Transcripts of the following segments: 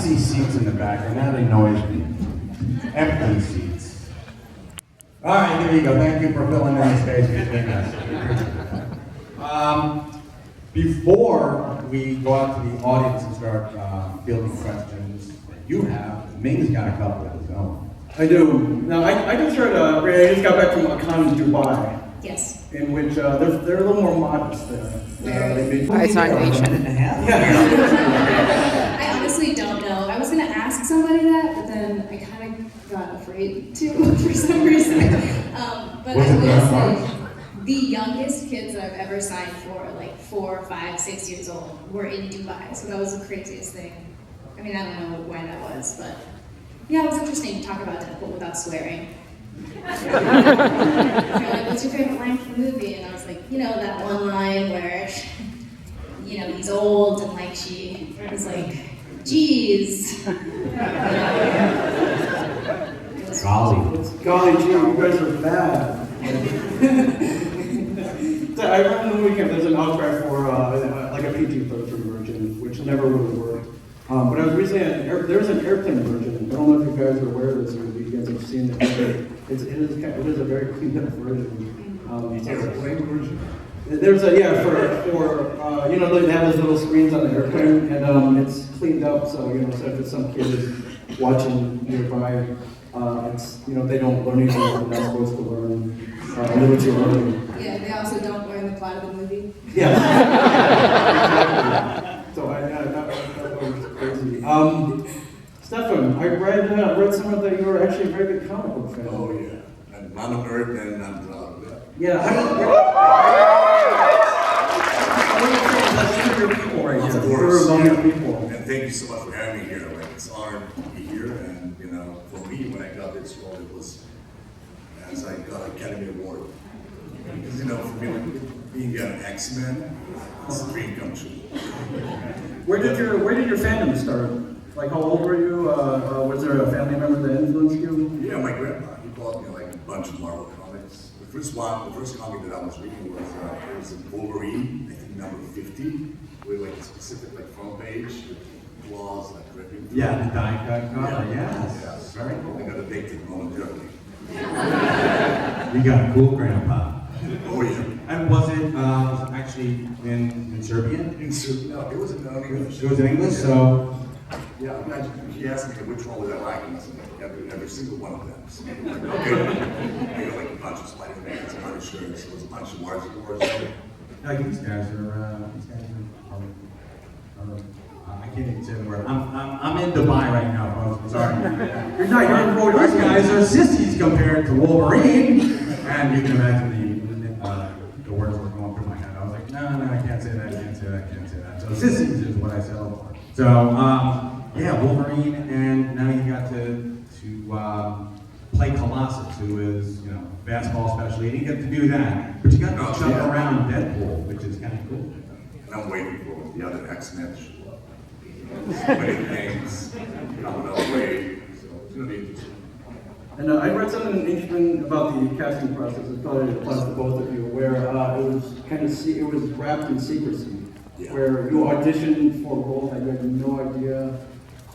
see seats in the back, and that annoys me. Empty seats. All right, here you go. Thank you for filling in the space between us. Before we go out to the audience and start fielding questions that you have, Ming's got a couple of his own. I do. Now, I just heard, I just got back from a con in Dubai. Yes. In which they're a little more modest there. It's not Asian. I honestly don't know. I was going to ask somebody that, but then I kind of got afraid to for some reason. But I will say, the youngest kids that I've ever signed for, like 4, 5, 6 years old, were in Dubai. So that was the craziest thing. I mean, I don't know why that was, but yeah, it was interesting to talk about Deadpool without swearing. They're like, what's your favorite line from the movie? And I was like, that one line where, he's old and like she was like, geez. Golly gee, you guys are bad. So I remember in the weekend there's an outcry for like a PG-13 version, which never really worked. But I was recently there's an airplane version. I don't know if you guys are aware of this or if you guys have seen it. It is a very cleaned up version. Airplane version? There's a they have those little screens on the airplane, and it's cleaned up. So so if it's some kid is watching nearby, it's they don't learn anything they're not supposed to learn. What you're learning. Yeah, they also don't learn the plot of the movie. Yeah. So that was crazy. Stefan, I read somewhere that you were actually a very good comic book fan. Oh yeah, and I'm a nerd and I'm proud of that. Yeah. People right here. Of course. People. And thank you so much for having me here. Like it's an honor to be here, and for me, when I got this role, it was as I got an Academy Award. Because for me, like, being an X-Men, it's a dream come true. Where did your fandom start? Like, how old were you? Was there a family member that influenced you? Yeah, my grandpa. He bought me like a bunch of Marvel comics. The first comic that I was reading was it was Wolverine, I think number 50, with like a specific front page with claws like ripping. Yeah, the die cut cover. Yes. Very cool. I got addicted momentarily. You got a cool grandpa. Oh yeah. And was it actually in Serbian? No, it was in English. It was in English, so. Yeah, he asked me which one was I liking. I said every single one of them. So, okay. I got like a bunch of Spider-Mans, Punishers, there was a bunch of Mars Wars. Like these guys are I can't even say the word. I'm in Dubai right now, folks. I'm sorry. You're not. These guys are sissies compared to Wolverine, and you can imagine the words were going through my head. I was like, no, I can't say that, can't say that. So sissies is what I settled for. So Wolverine, and now you got to play Colossus, who is basketball specialty. You didn't get to do that, but you got to jump around Deadpool, which is kind of cool. And I'm waiting for the other X-Men to show up. So many things coming our way, so it's gonna be interesting. And I read something interesting about the casting process. It probably applies to both of you, where it was it was wrapped in secrecy. Yeah. Where you auditioned for a role that you had no idea.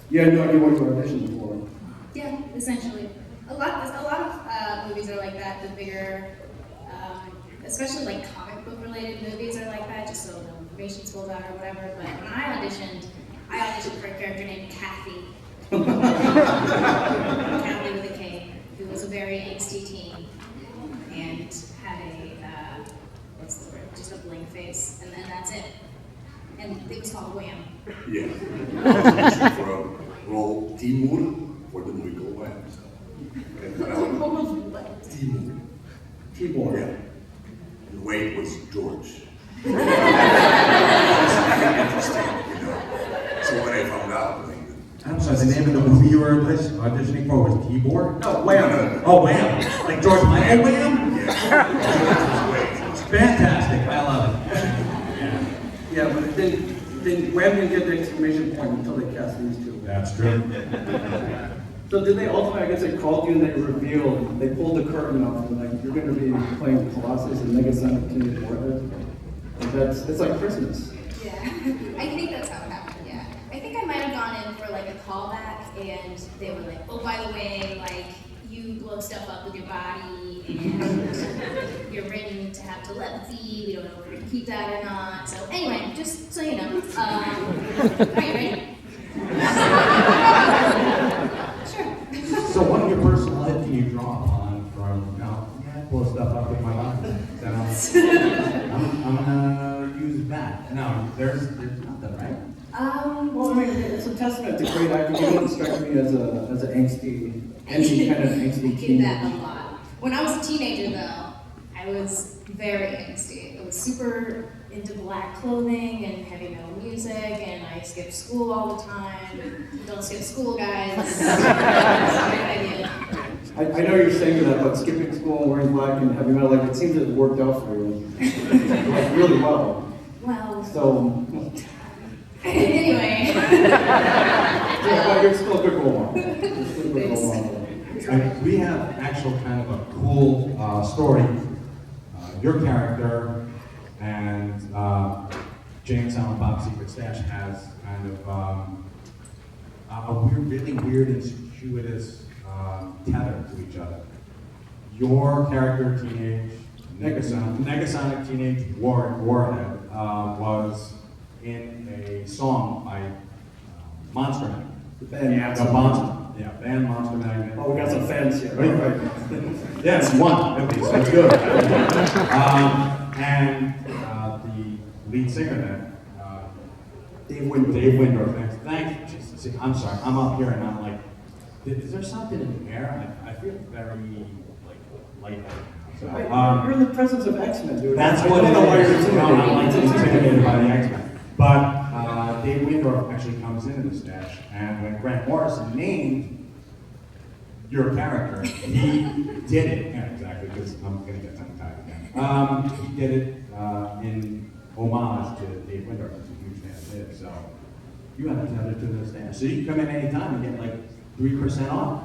You had no idea what you were auditioning for. Yeah, essentially. A lot of movies are like that. The bigger, especially like comic book related movies are like that, just so no information spills out or whatever. But when I auditioned for a character named Kathy. Kathy with a K, who was a very angsty teen and had just a blank face, and then that's it. And it was called Wham. Yeah. For a role, Timur, for the movie called Wham. Timur. Yeah. The Wade was George. Interesting, So when I found out, I'm sorry, the name of the movie you were auditioning for was Tibor? No, Wham. Oh, Wham. Like George Michael Wham? Yeah. Fantastic. I love it. Yeah, but then Wham didn't get the exclamation point until they cast these two. That's true. So did they ultimately, I guess they called you and they revealed, they pulled the curtain off and like, you're going to be playing Colossus and Negasonic and Warhead? It's like Christmas. Yeah, I think that's how it happened, yeah. I think I might have gone in for like a callback, and they were like, oh, by the way, like, you blow stuff up with your body, and you're written to have telepathy. We don't know if we're gonna keep that or not. So anyway, just so you know, are you ready? Sure. So what of your personal life can you draw upon from, you know, yeah, pull stuff up with my body? I'm gonna use that. No, there's nothing, right? Well, I mean, it's a testament to great acting. You don't strike me as an angsty, any kind of angsty I teen. did that a lot. When I was a teenager, though, I was very angsty. I was super into black clothing and heavy metal music, and I skipped school all the time. Don't skip school, guys. It's a great idea. I know you're saying that, but skipping school and wearing black and heavy metal, like, it seems it worked out for you. Like, really well. Well, So, anyway. yeah, you're still a good role model. You're still a good role model. We have actual kind of a cool story. Your character and Jane Silent Bob Secret Stash has kind of a really weird and circuitous tether to each other. Your character, teenage Negasonic teenage Warhead, was in a song by Monster Magnet. The band. Band Monster Magnet. Oh, we got some fans here. Right. Yeah, it's one at least. That's good. And the lead singer then, Dave Windorf. Thank you. Jesus. See, I'm sorry. I'm up here and I'm like, is there something in the air? I feel very light. So, You're in the presence of X-Men, dude. that's I what don't it know why you're is. No, I'm like intimidated. intimidated by the X-Men. But Dave Windorf actually comes into the stash, and when Grant Morrison named your character, he did it. Yeah, exactly, because I'm going to get tongue-tied again. He did it in homage to Dave Windorf, who's a huge fan of his. So you have to tether to the stash. So you can come in anytime and get like 3% off.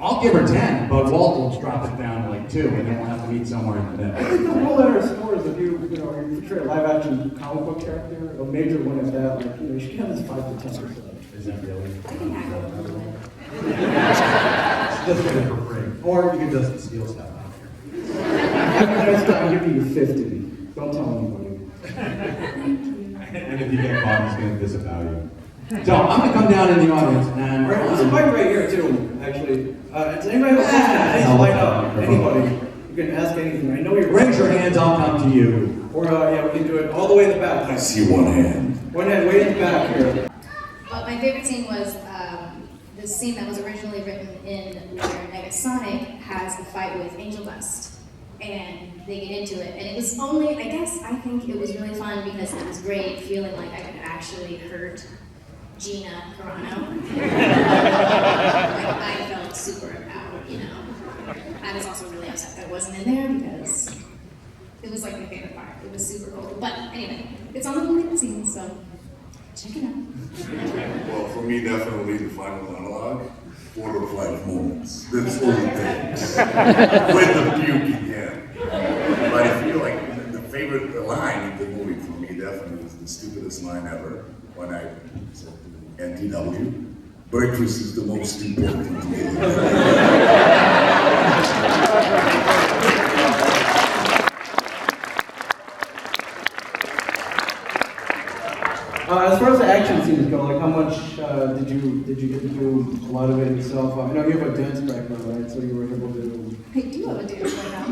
I'll give her 10, but Walt will drop it down to like 2, and then we'll have to meet somewhere in the I middle. think the rule at our stores, if you portray a live-action comic book character, a major one at that, like, you should have this 5 to 10%. Is that really? I can hack Just get it for free. Or you can just steal stuff out here. I'll give you 50. Don't tell anybody. And if you get caught, he's going to disavow you. So I'm going to come down in the audience and... There's a mic right here, too, actually. Does anybody have a question? Please light up. Anybody. You can ask anything. I know you're... Raise your hands, I'll come to you. Or, yeah, we can do it all the way in the back. I see one hand. One hand way in the back here. But my favorite scene was the scene that was originally written in where Negasonic has a fight with Angel Dust. And they get into it. And it was only, I think it was really fun because it was great feeling like I could actually hurt Gina Carano. Like, I felt super empowered, you know. I was also really upset that I wasn't in there because it was like my favorite part. It was super cool. But anyway, it's on the deleted scene, so check it out. Well, for me, definitely the final monologue, 4 or 5 moments. That's all it takes. With the puke again. But I feel like the favorite line in the movie for me definitely was the stupidest line ever when I said to NTW, breakfast is the most important meal. As far as the action scenes go, like how much did you get to do a lot of it yourself? I know you have a dance background, right? So you were able to. I do have a dance right now.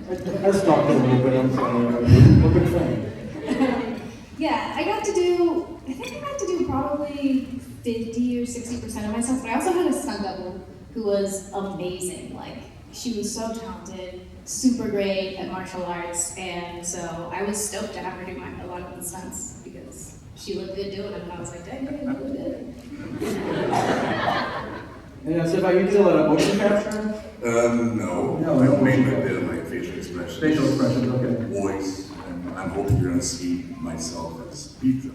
I stopped it a little bit. I'm sorry. I'm a big fan. Yeah, I got to do probably 50 or 60% of myself, but I also had a stunt double who was amazing. Like, she was so talented, super great at martial arts, and so I was stoked to have her do a lot of the stunts because she looked good doing it, and I was like, dang, you look good. And Stefan, you did a lot of motion capture? No. No, I mainly did like facial expressions. Facial expressions, okay. Voice, and I'm hoping you're gonna see myself as Peter.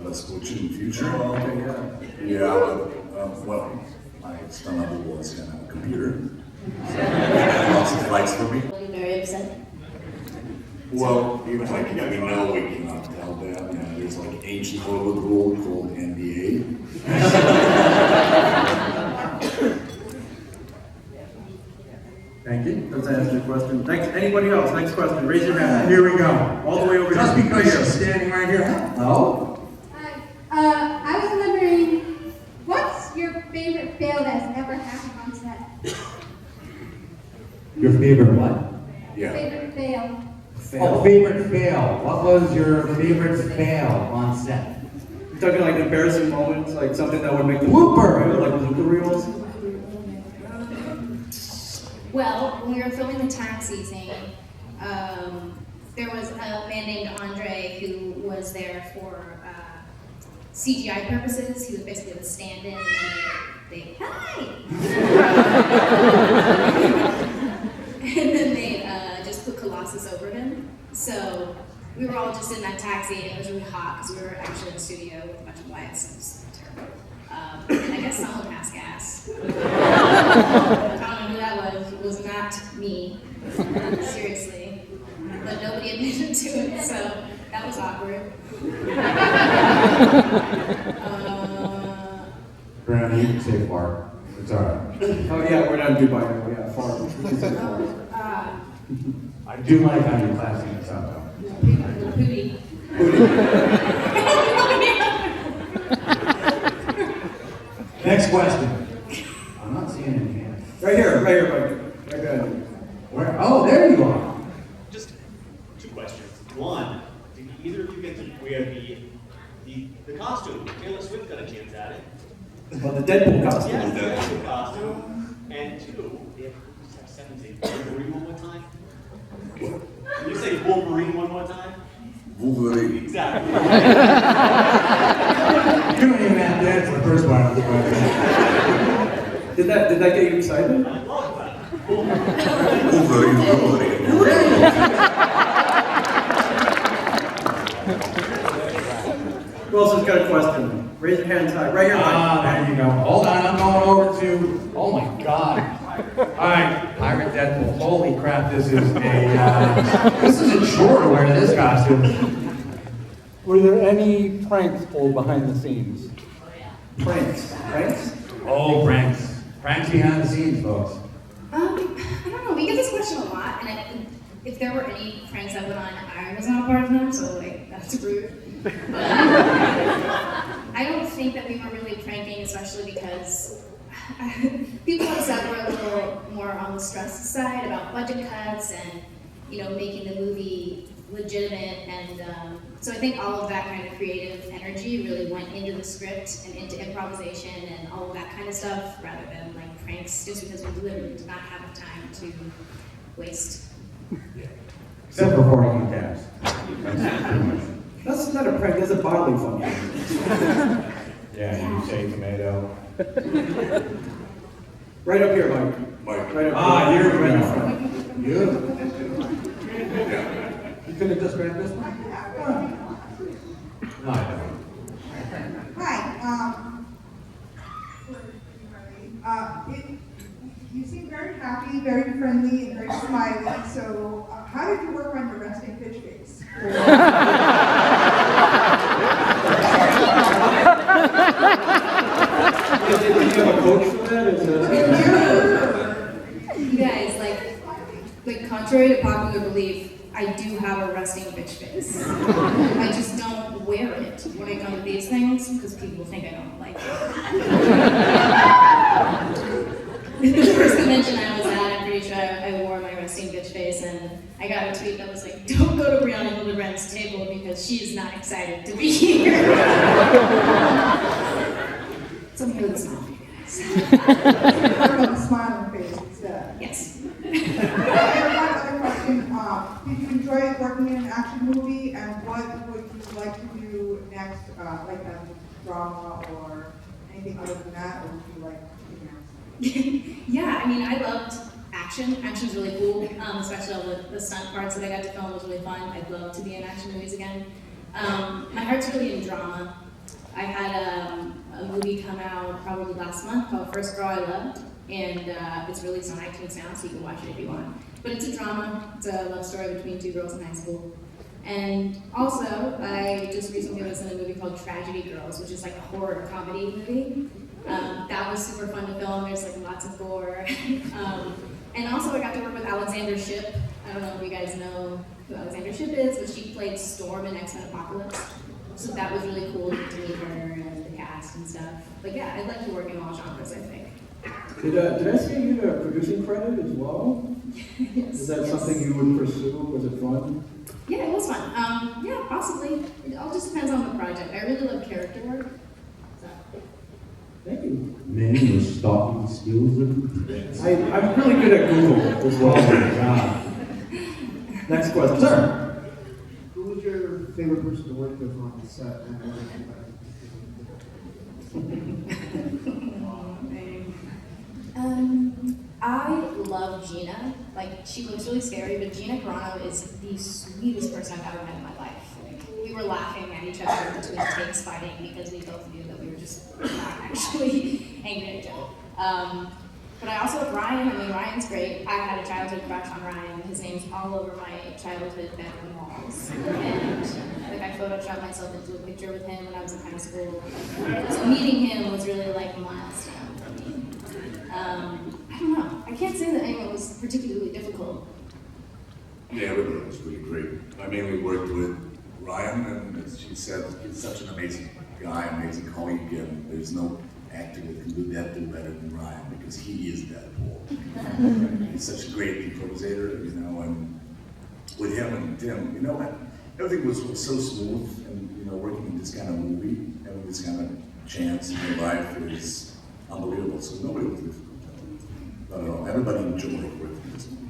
Let's coach in the future. Oh, okay, yeah. Yeah, well, my stunt double was in a computer. So, lots of fights for me. Really very upset. Well, even like we know we cannot tell them, there's like ancient Hollywood rule called NDA. Thank you. Does that answer your question? Next, anybody else? Next question. Raise your hand. Here we go. All the way over Just here. because she's standing right here. Hello? Hi. I was wondering, what's your favorite fail that's ever happened on set? Your favorite what? Yeah. Favorite fail. Oh, favorite fail. What was your favorite fail on set? You're talking like embarrassing moments, like something that would make the Blooper. like blooper reels. Well, when we were filming the taxi scene, there was a man named Andre who was there for CGI purposes. He was basically the stand-in, and then hi! And then they just put Colossus over him. So we were all just in that taxi, and it was really hot because we were actually in the studio with a bunch of lights. It was terrible. And I guess someone passed gas. I don't know who that was. It was not me. Seriously. But nobody admitted to it, so that was awkward. Brianna, you can say fart. It's alright. Oh yeah, we're not in Dubai now. Yeah, far. I do like how you're classing this up, though. Hootie. Next question. I'm not seeing any hands. Right here, Mike. Right there. Where? Oh, there you are. Just two questions. One, did either of you get to wear the costume? Taylor Swift got a chance at it. Well, the Deadpool costume. Yes, the Deadpool costume. And two, just have seven say Wolverine one more time. Can you say Wolverine one more time? Wolverine. Exactly. You don't even have to answer the first part of the question. Did that get you excited? I love that. Wolverine. Who else has got a question? Raise your hands high. Right here, Mike. There you go. Hold on, I'm going over to. Oh my God. All right, Pirate Deadpool. Holy crap, this is this isn't sure to wear this costume. Were there any pranks pulled behind the scenes? Pranks. Oh, pranks. Pranks behind the scenes, folks. I don't know. We get this question a lot, and if there were any pranks I put on, I was not a part of them, so like that's rude. I don't think that we were really pranking, especially because people on set were a little more on the stress side about budget cuts and making the movie legitimate, and so I think all of that kind of creative energy really went into the script and into improvisation and all of that kind of stuff, rather than like pranks, just because we literally did not have the time to waste. Except for 40 tabs. That's pretty much. That's not a prank. That's a bodily function. Yeah, you say tomato. Right up here, Mike. Mike. Right up Ah, here. you're right in right. front. You? You could have just grabbed this one? No, I don't. Hi. You seem very happy, very friendly, and very smiley. So, how did you work on your resting bitch face? Do you have a coach for that? You guys, like contrary to popular belief, I do have a resting bitch face. I just don't wear it when I come to these things because people think I don't like it. The first convention I was at, I'm pretty sure I wore my resting bitch face, and I got a tweet that was like, "Don't go to Brianna Hildebrand's table because she is not excited to be here." So I'm here with a smile for you guys. Work on the smiling face instead. Yes. Another question. Did you enjoy working in an action movie, and what would you like to do next, like a drama or anything other than that, or would you like anything else? Yeah, I mean, I loved action. Action's really cool, especially all the stunt parts that I got to film was really fun. I'd love to be in action movies again. My heart's really in drama. I had a movie come out probably last month called First Girl I Loved. And it's released on iTunes now, so you can watch it if you want. But it's a drama. It's a love story between two girls in high school. And also, I just recently was in a movie called Tragedy Girls, which is like a horror comedy movie. That was super fun to film. There's like lots of gore. And also, I got to work with Alexandra Shipp. I don't know if you guys know who Alexandra Shipp is, but she played Storm in X-Men Apocalypse. So that was really cool to meet her and the cast and stuff. But yeah, I'd like to work in all genres, I think. Did I see you get a producing credit as well? Yes. Is that something you would pursue? Was it fun? Yeah, it was fun. Yeah, possibly. It all just depends on the project. I really love character work. So. Thank you. Man, your stalking skills are I'm really good at Google as well. God. Next question. Sir. Who was your favorite person to work with on the set? I love Gina. Like, she looks really scary, but Gina Carano is the sweetest person I've ever met in my life. Like, we were laughing at each other between takes fighting because we both knew that we were just not actually angry at each other. But I also love Ryan. I mean, Ryan's great. I had a childhood crush on Ryan. His name's all over my childhood bedroom walls. And like, I photoshopped myself into a picture with him when I was in high school. So meeting him was really like a milestone for me. I don't know. I can't say that anyone was particularly difficult. Yeah, everybody was really great. I mainly worked with Ryan, and as she said, he's such an amazing guy, amazing colleague, and there's no actor that can do Deadpool better than Ryan, because he is Deadpool. He's such a great improvisator, you know, and with him and Tim, you know, everything was so smooth, and, you know, working in this kind of movie, having this kind of chance in your life is unbelievable, so nobody was difficult. Not at all. Everybody enjoyed working in this movie.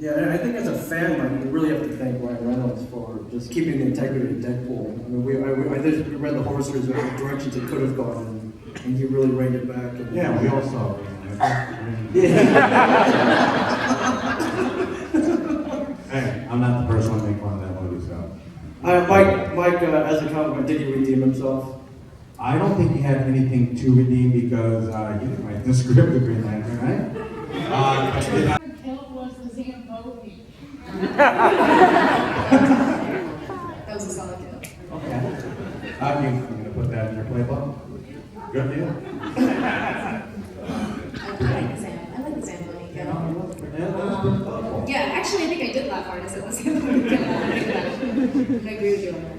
Yeah, and I think as a fan, like, we really have to thank Ryan Reynolds for just keeping the integrity of Deadpool. I mean, we read the horror stories about the directions it could have gone, and he really reined it back. And, Yeah, we all saw it. Hey, I'm not the person to make fun of that movie, so. Mike, as a compliment, did he redeem himself? I don't think he had anything to redeem because he didn't write the script of Green Lantern, right? Killed was the Zamboni. That was a solid kill. Okay. I'm going to put that in your playbook. Good deal. I like the Zamboni kill. Yeah, actually, I think I did laugh hardest at the Zamboni kill. I agree with you on that.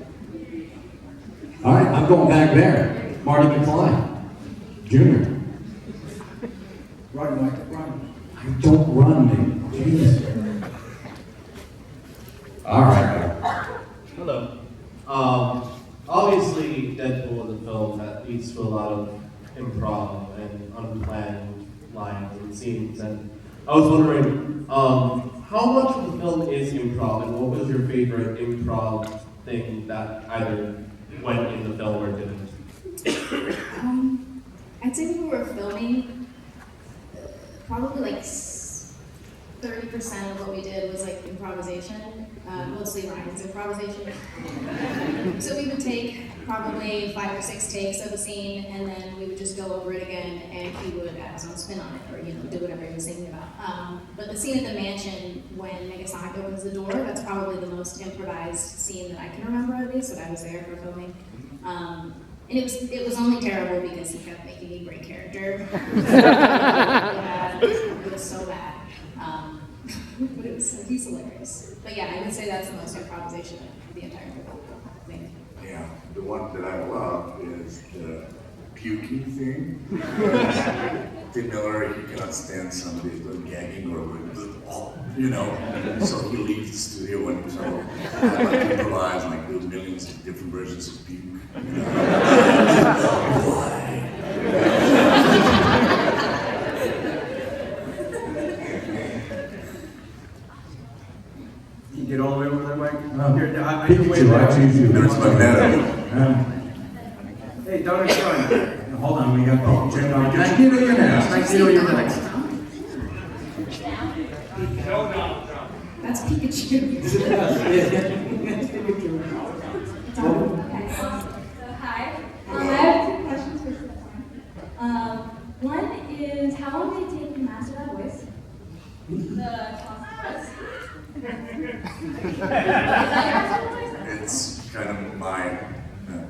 All right, I'm going back there. Marty McFly, Jr. Run, Mike, run. I don't run, man. Jeez. All right. Hello. Obviously, Deadpool is a film that leads to a lot of improv and unplanned lines and scenes. And I was wondering, how much of the film is improv, and what was your favorite improv thing that either went in the film or didn't? I'd say when we were filming, probably like 30% of what we did was like improvisation, mostly Ryan's improvisation. So we would take probably 5 or 6 takes of a scene, and then we would just go over it again, and he would add his own spin on it, or do whatever he was thinking about. But the scene at the mansion when Negasonic opens the door, that's probably the most improvised scene that I can remember, at least, that I was there for filming. And it was only terrible because he kept making me break character. It was so bad. But he's hilarious. But yeah, I would say that's the most improvisation of the entire thing. Yeah, the one that I love is the puking thing. Tim Miller, he cannot stand somebody gagging or so he leaves the studio and so I like to improvise and like do millions of different versions of puke. Why? Can you get all the way over there, Mike? Here, I Pikachu, can wait there. There's Magneto. Hey, down in front. Hold on, we got Pikachu. Nice to know you're next. Nice to know you're next. That's Pikachu. Hi. I have 2 questions for Stefan. One is, how long kind of my,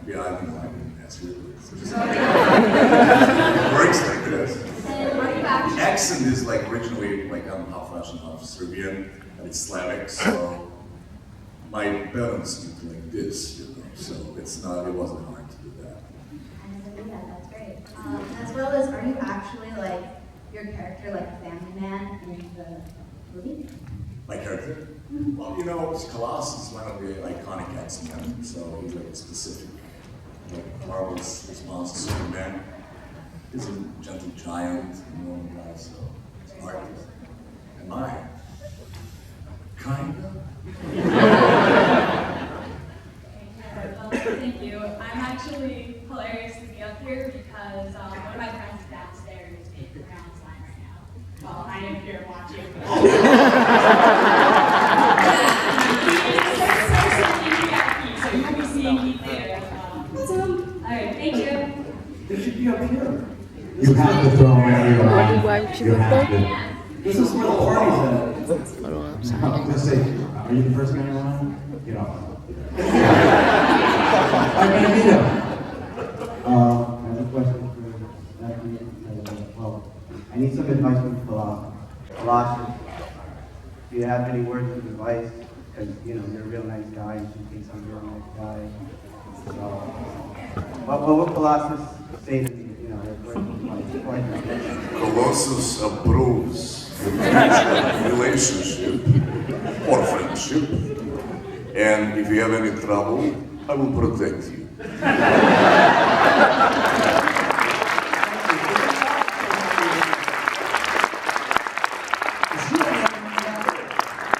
yeah, I don't know, I didn't ask you. It works like this. The accent is like originally, like I'm half Russian, half Serbian, and it's Slavic, so my parents speak like this, you know, so it wasn't hard to do that. That's great. As well as, are you actually like your character, like a family man in the movie? My character? Well, you know, Colossus is one of the iconic X-Men, so he's like a specific, like marvelous response to Superman. He's a gentle giant, normal guy, so it's an artist. Am I? Kinda. Thank you. I'm actually hilarious to be up here because one of my friends downstairs is making rounds line right now. Well, I am here watching. So you'll be seeing me later. Awesome. All right, thank you. It should be up here. You have to throw in your Why would you You look have there? to. This is where the party's at. Just say, are you the first man around? Get off. I'm gonna meet him. I have a question for Stephanie. Well, I need some advice from Colossus. Do you have any words of advice? Because, you know, you're a real nice guy, and she thinks I'm a real nice guy. So, what would Colossus say to me, you know, as words of advice? Colossus approves the relationship or friendship, and if you have any trouble, I will protect you. Is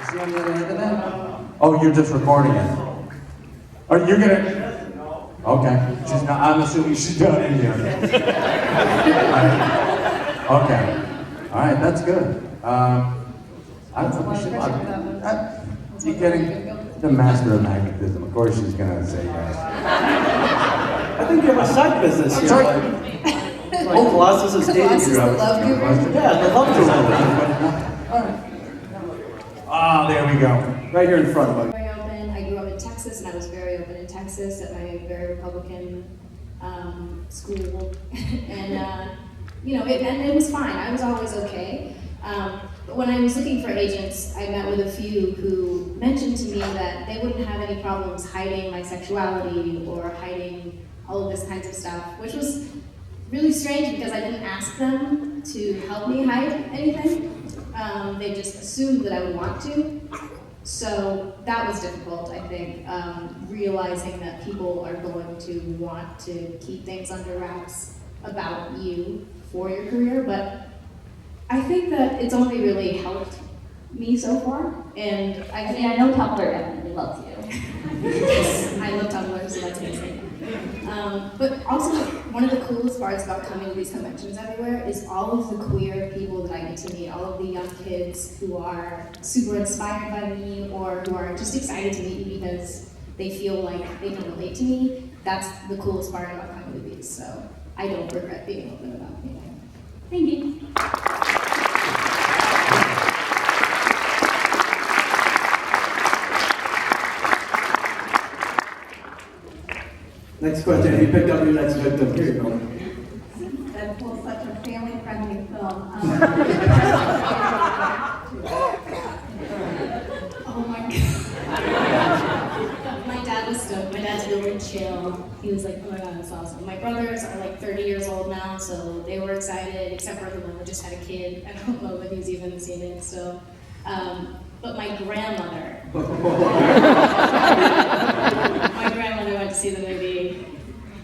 he on the other end of that? Oh, you're just recording it. Oh, you're gonna. Okay. She's not. I'm assuming she's done in here. Okay. All right. That's good. I don't know. We should. You're getting the master of magnetism. Of course, she's gonna say yes. I think you have a side business here. Sorry. Like Colossus is dating Colossus, you. the love guru. Yeah, the love guru. Ah, there we go. Right here in front, buddy. Very open. I grew up in Texas, and I was very open in Texas at my very Republican school, and you know, it was fine. I was always okay. But when I was looking for agents, I met with a few who mentioned to me that they wouldn't have any problems hiding my sexuality or hiding all of this kinds of stuff, which was really strange because I didn't ask them to help me hide anything. They just assumed that I would want to. So that was difficult, I think, realizing that people are going to want to keep things under wraps about you for your career. But I think that it's only really helped me so far. And I know Tumblr definitely loves you. Yes, I love Tumblr, so that's amazing. But also, one of the coolest parts about coming to these conventions everywhere is all of the queer people that I get to meet, all of the young kids who are super inspired by me or who are just excited to meet me because they feel like they can relate to me. That's the coolest part about coming to these, so I don't regret being open about anything. Thank you. Next question. Have you picked up your next victim? Here you go. Deadpool is such a family-friendly film. Oh my god. My dad was stoked. My dad's really chill. He was like, oh my god, that's awesome. My brothers are like 30 years old now, so they were excited, except for the one that just had a kid. I don't know if he's even seen it, so. But my grandmother went to see the movie,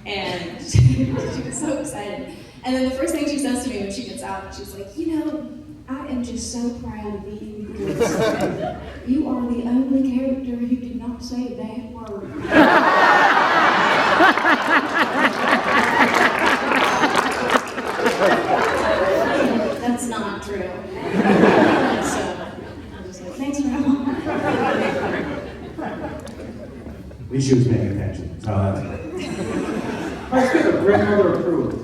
and she was so excited. And then the first thing she says to me when she gets out, she's like, you know, I am just so proud of you because you are the only character who did not say a bad word. That's not true. So I'm just like, thanks, Grandma. At least she was paying attention. So that's good. That's good. Grandmother approved.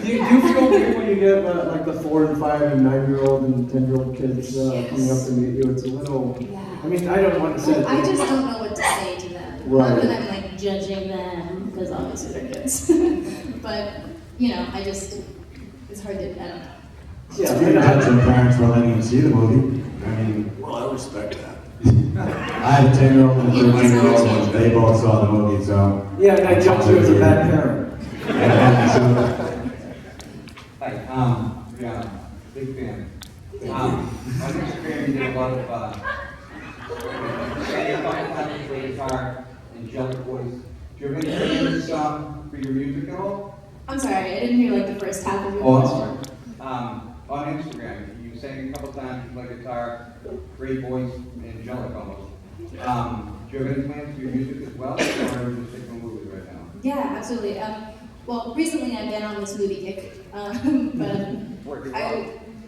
Do you feel weird when you get like the 4 and 5 and 9-year-old and 10-year-old kids coming up to meet you? It's a little. I mean, I don't want to say. I just don't know what to say to them. Right. Other than like, judging them, because obviously they're kids. But, you know, it's hard to, I don't know. Yeah, you can judge your parents for letting you see the movie. I mean, Well, I respect that. I have a 10-year-old and a 13-year-old, and they both saw the movie, so. Yeah, and I jumped you as a bad parent. Hi, Brianna, big fan. On Instagram, you did a lot of, for guitar, angelic voice. Do you have any favorite song for your music at all? I'm sorry, I didn't hear like the first half of your Oh, I'm question. sorry. On Instagram, you sang a couple times, you play guitar, great voice, angelic almost. Do you have any plans for your music as well, or are you just taking a movie right now? Yeah, absolutely. Well, recently I've been on this movie kick, but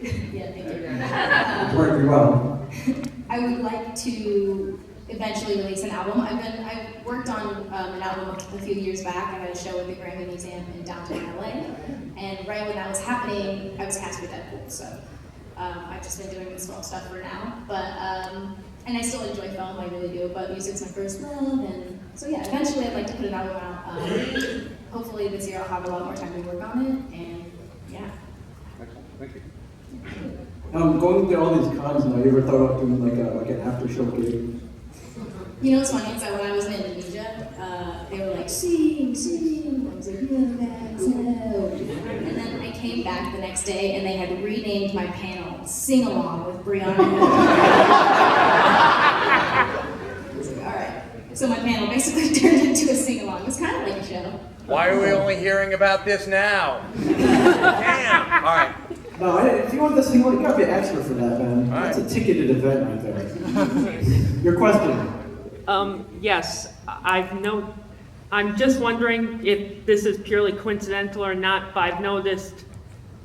yeah, thank you. It's working well. I would like to eventually release an album. I worked on an album a few years back. I had a show at the Grammy Museum in downtown LA, and right when that was happening, I was cast for Deadpool. So I've just been doing this film stuff for now, but and I still enjoy film, I really do. But music's my first love, and so yeah, eventually I'd like to put an album out. Hopefully this year I'll have a lot more time to work on it, and yeah. Excellent, thank you. Going to all these cons now, you ever thought about doing like an after show gig? You know what's funny is that when I was in Indonesia, they were like, sing, sing. I was like, no. And then I came back the next day and they had renamed my panel Sing Along with Brianna Hildebrand. I was like, all right. So my panel basically turned into a sing along. It was kind of like a show. Why are we only hearing about this now? Damn. All right. No, if you want this thing, you gotta be extra for that, man. That's a ticketed event right there. Your question. Yes, I'm just wondering if this is purely coincidental or not, but I've noticed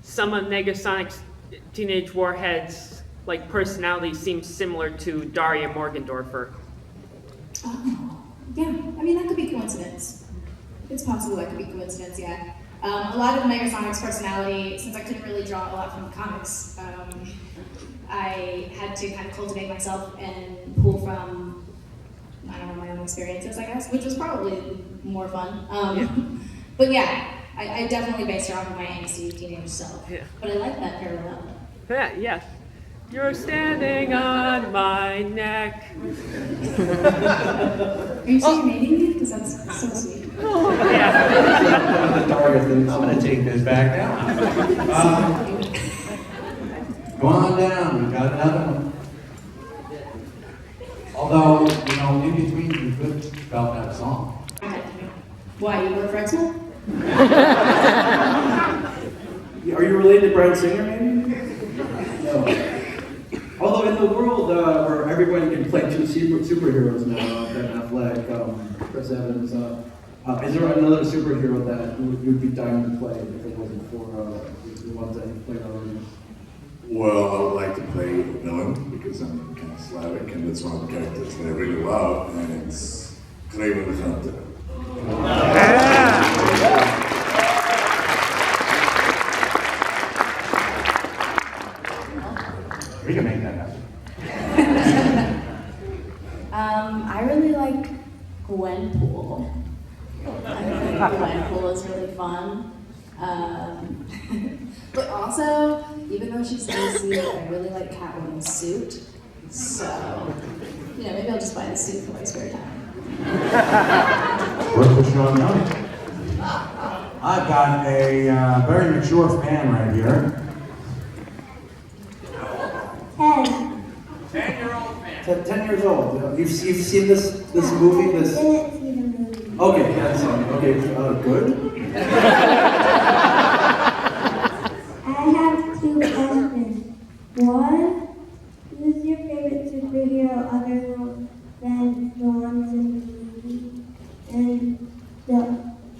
some of Negasonic's Teenage Warheads, like, personality seems similar to Daria Morgendorffer. Yeah, I mean, that could be coincidence. It's possible that could be coincidence, yeah. A lot of Negasonic's personality, since I couldn't really draw a lot from the comics, I had to kind of cultivate myself and pull from, I don't know, my own experiences, I guess, which was probably more fun. But yeah, I definitely based her off of my angsty teenage self. Yeah. But I like that parallel. Yeah, yes. You're standing on my neck. Are you saying mating me? Because that's so sweet. Oh, yeah. I'm gonna take this back down. Go on down, we've got another one. Although, you know, in between you could spell that song. Why, you work for X-Men? Are you related to Bryan Singer, maybe? No. Although in the world where everybody can play two superheroes now, Ben Affleck, Chris Evans, is there another superhero that you'd be dying to play if it wasn't for the ones that you played already? Well, I would like to play a villain because I'm kind of Slavic, and that's one of the characters that I really love, and it's Kraven the Hunter. We can make that happen. I really like Gwenpool. I think Gwenpool is really fun. But also, even though she's lazy, I really like Catwoman's suit. So, you know, maybe I'll just buy the suit for my spare time. Worth the strong note. I've got a very mature fan right here. 10-year-old fan. 10 years old. You've seen this movie? I didn't see the movie. Okay, that's okay. Good. I have two questions. One, who's your favorite superhero other than the ones in the movie?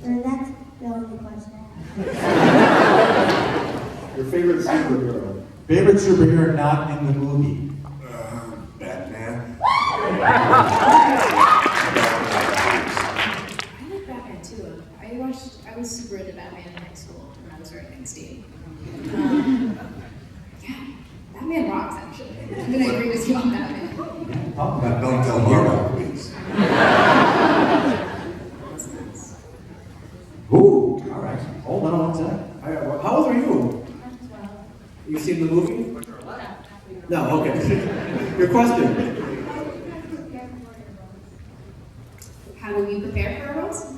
And that's the only question. Your favorite superhero? Favorite superhero not in the movie? Batman. I like Batman too. I was super into Batman in high school when I was very angsty. Yeah, Batman rocks actually. I'm gonna agree with you on Batman. Don't tell Marvel, please. You seen the movie? No, okay. Your question. How do we prepare for our roles?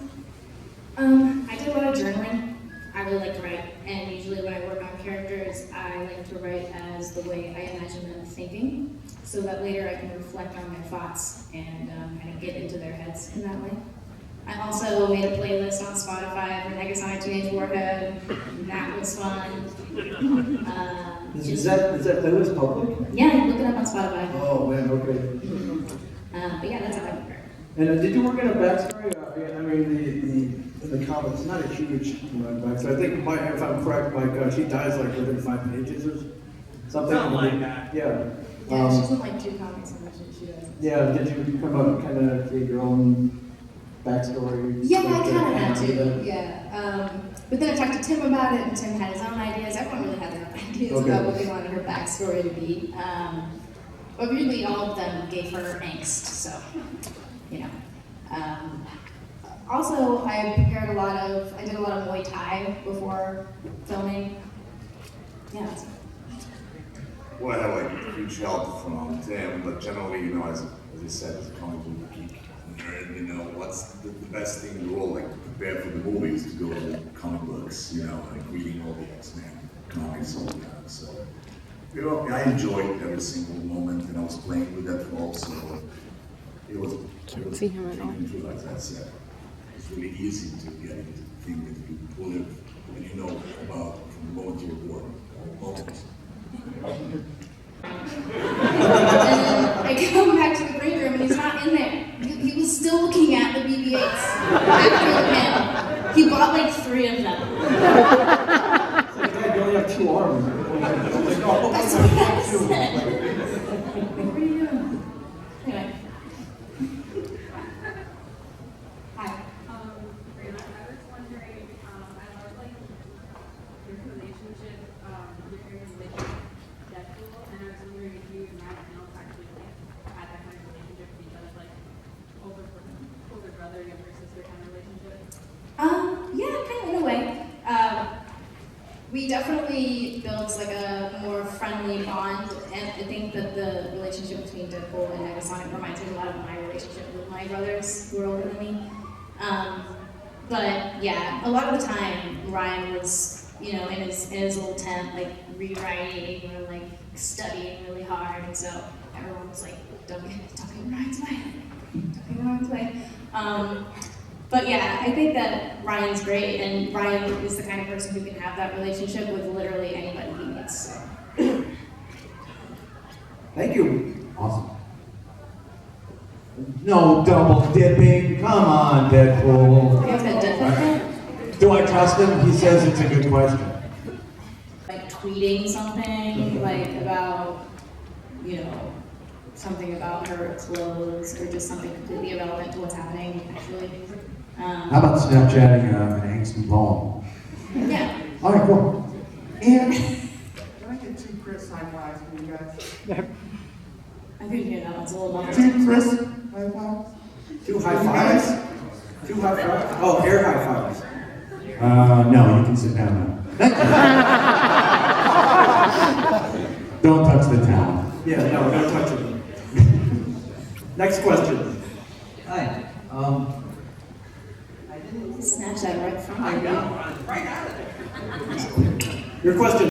I do a lot of journaling. I really like to write, and usually when I work on characters, I like to write as the way I imagine them thinking, so that later I can reflect on their thoughts and kind of get into their heads in that way. I also made a playlist on Spotify for Negasonic Teenage Warhead. That was fun. Is that playlist public? Yeah, look it up on Spotify. Oh man, okay. But yeah, that's how I prepare. And did you work in a backstory? I mean, the comics, not a huge backstory. I think, if I'm correct, Mike, she dies like within 5 pages or something. Something like that. Yeah. Yeah, she's in like 2 comics and she does. Yeah, did you come up kind of create your own backstory? Yeah, I kind of had to, yeah. But then I talked to Tim about it, and Tim had his own ideas. Everyone really had their own ideas about what they wanted her backstory to be. But really, all of them gave her angst, so, you know. Also, I did a lot of Muay Thai before filming. Yeah. Well, I had like huge help from Tim, but generally, you know, as I said, as a comic book geek nerd, you know, what's the best thing in the world, like to prepare for the movies, to go to the comic books, you know, like reading all the X-Men comics all the time. So, you know, I enjoyed every single moment, and I was playing with that role, so it was See him at all. true, as I said. It's really easy to get into the thing that you pull it when you know about from the moment you're born. Almost. I come back to the green room and he's not in there. He was still looking at the BB-8s after the panel. He bought like 3 of them. It's like, Dad, you only have 2 arms. That's what I said. What are you doing? Anyway. Hi. Brianna, I was wondering, I love like your relationship, your character's relationship with Deadpool, and I was wondering if you and Ryan Reynolds actually like had that kind of relationship with each other, like older brother, younger sister kind of relationship. Yeah, kind of in a way. We definitely built like a more friendly bond, and I think that the relationship between Deadpool and Negasonic reminds me a lot of my relationship with my brothers who are older than me. But yeah, a lot of the time Ryan was, you know, in his little tent, like rewriting or like studying really hard, and so everyone was like, don't get Ryan's way, don't get Ryan's way. But yeah, I think that Ryan's great, and Ryan is the kind of person who can have that relationship with literally anybody he meets. Thank you. Awesome. No double dipping. Come on, Deadpool. You have to dip in it? Do I trust him? He says it's a good question. Like tweeting something, like about, you know, something about her clothes, or just something completely irrelevant to what's happening, actually. How about Snapchatting an angsty poem? Yeah. All right, cool. And Can I get 2 Chris high fives from you guys? I think you know it's a little more. 2 Chris high fives? 2 high fives? 2 high fives? Oh, air high fives. No, you can sit down now. Thank you. Don't touch the towel. Yeah, no, don't touch it. Next question. Hi. Snatch that right from I her. know, right out of there. Your question.